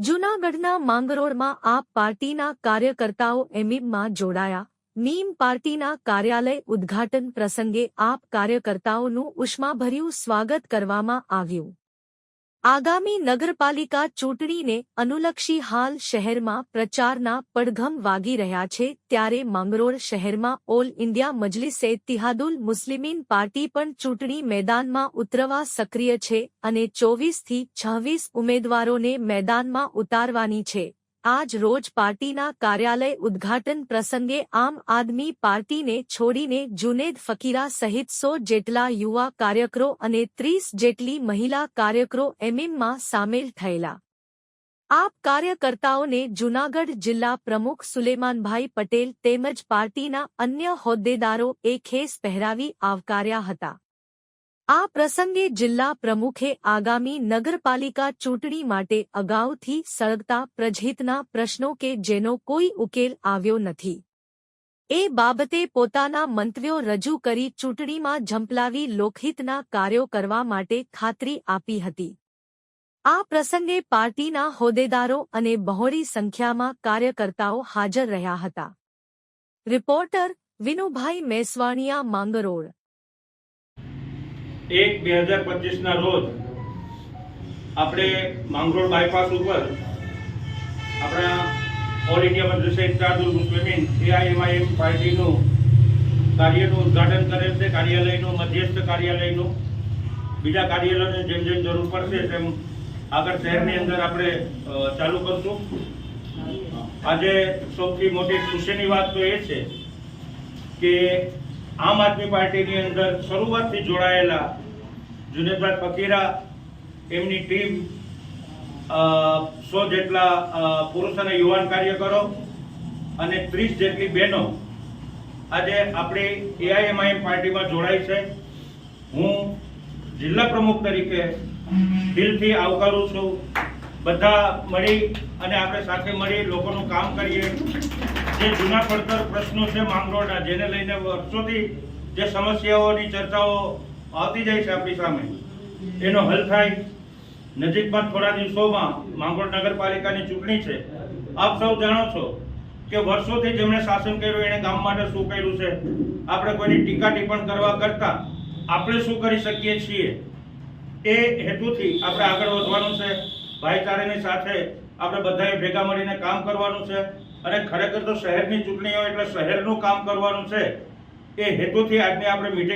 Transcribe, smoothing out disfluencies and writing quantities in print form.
જૂનાગઢના માંગરોળમાં આપ પાર્ટીના કાર્યકર્તાઓ એમઈબમાં જોડાયા। નીમ પાર્ટીના કાર્યાલય ઉદ્ઘાટન પ્રસંગે આપ કાર્યકર્તાઓનું ઉષ્માભર્યું સ્વાગત કરવામાં આવ્યું। આગામી નગરપાલિકા ચૂંટણીને અનુલક્ષી હાલ શહેરમાં પ્રચારના પડઘમ વાગી રહ્યા છે, ત્યારે માંગરોળ શહેરમાં all India Majlis-e ઇત્તિહાદુલ Muslimeen party પણ ચૂંટણી મેદાનમાં ઉતરવા સક્રિય છે અને 24 થી 26 ઉમેદવારોને મેદાનમાં ઉતારવાની છે। આજ રોજ પાર્ટીના કાર્યાલય ઉદ્ઘાટન પ્રસંગે આમ આદમી પાર્ટીને છોડીને જુનેદ ફકીરા સહિત 100 જેટલા યુવા કાર્યકરો અને 30 જેટલી મહિલા કાર્યકરો એમઈબમાં સામેલ થયેલા। આપ કાર્યકર્તાઓને જૂનાગઢ જિલ્લા પ્રમુખ સુલેમાનભાઈ પટેલ તેમજ પાર્ટીના અન્ય હોદ્દેદારોએ ખેસ પહેરાવી આવકાર્યા હતા। આ પ્રસંગે જિલ્લા પ્રમુખે આગામી નગરપાલિકા ચૂંટણી માટે અગાઉથી સળગતા પ્રજહિતના પ્રશ્નો કે જેનો કોઈ ઉકેલ આવ્યો નથી એ બાબતે પોતાના મંતવ્યો રજૂ કરી ચૂંટણીમાં ઝંપલાવી લોકહિતના કાર્યો કરવા માટે ખાતરી આપી હતી। આ પ્રસંગે પાર્ટીના હોદ્દેદારો અને બહોળી સંખ્યામાં કાર્યકર્તાઓ હાજર રહ્યા હતા। રિપોર્ટર વિનુભાઈ મેસવાણીયા, માંગરોળ। 1/2025 રોજ આપણે માંગરોળ બાયપાસ ઉપર આપણા all India Majlis-e ઇત્તિહાદુલ Muslimeen AIMIM પાર્ટીનું કાર્યનું ઉદ્ઘાટન કરેલ છે। કાર્યાલયનું, મધ્યસ્થ કાર્યાલયનું, બીજા કાર્યાલયને જેમ જેમ જરૂર પડશે તેમ આગળ શહેરની અંદર આપણે ચાલુ કરશું। આજે સૌથી મોટી ખુશીની વાત તો એ છે કે આમ આદમી પાર્ટીની અંદર શરૂઆતથી જોડાયેલા જુનેદભાઈ ફકીરા, એમની ટીમ, 100 જેટલા પુરુષ અને યુવાન કાર્યકરો અને 30 જેટલી બહેનો આજે આપણી AIMIM પાર્ટીમાં જોડાઈ છે। હું જિલ્લા પ્રમુખ તરીકે દિલથી આવકારું છું। બધા મળી અને આપણે સાથે મળી લોકોનું કામ કરીએ। જે જૂના પડતર પ્રશ્નો છે માંગરોળના, જેને લઈને વર્ષોથી જે સમસ્યાઓની ચર્ચાઓ આવતી જાય છે આપણી સામે, એનો હલ થાય। નજીકમાં થોડા દિવસોમાં માંગરોળ નગરપાલિકાની ચૂંટણી છે। આપ સૌ જાણો છો કે વર્ષોથી જેમણે શાસન કર્યું એણે ગામ માટે શું કર્યું છે। આપણે કોઈની ટીકા ટિપ્પણ કરવા કરતા આપણે શું કરી શકીએ છીએ એ હેતુથી આપણે આગળ વધવાનું છે। ભાઈચારાની સાથે આપણે બધાએ ભેગા મળીને કામ કરવાનું છે અને ખરેખર તો શહેરની ચૂંટણી હોય એટલે શહેરનું કામ કરવાનું છે। એ હેતુથી આજની આપણે મીટિંગ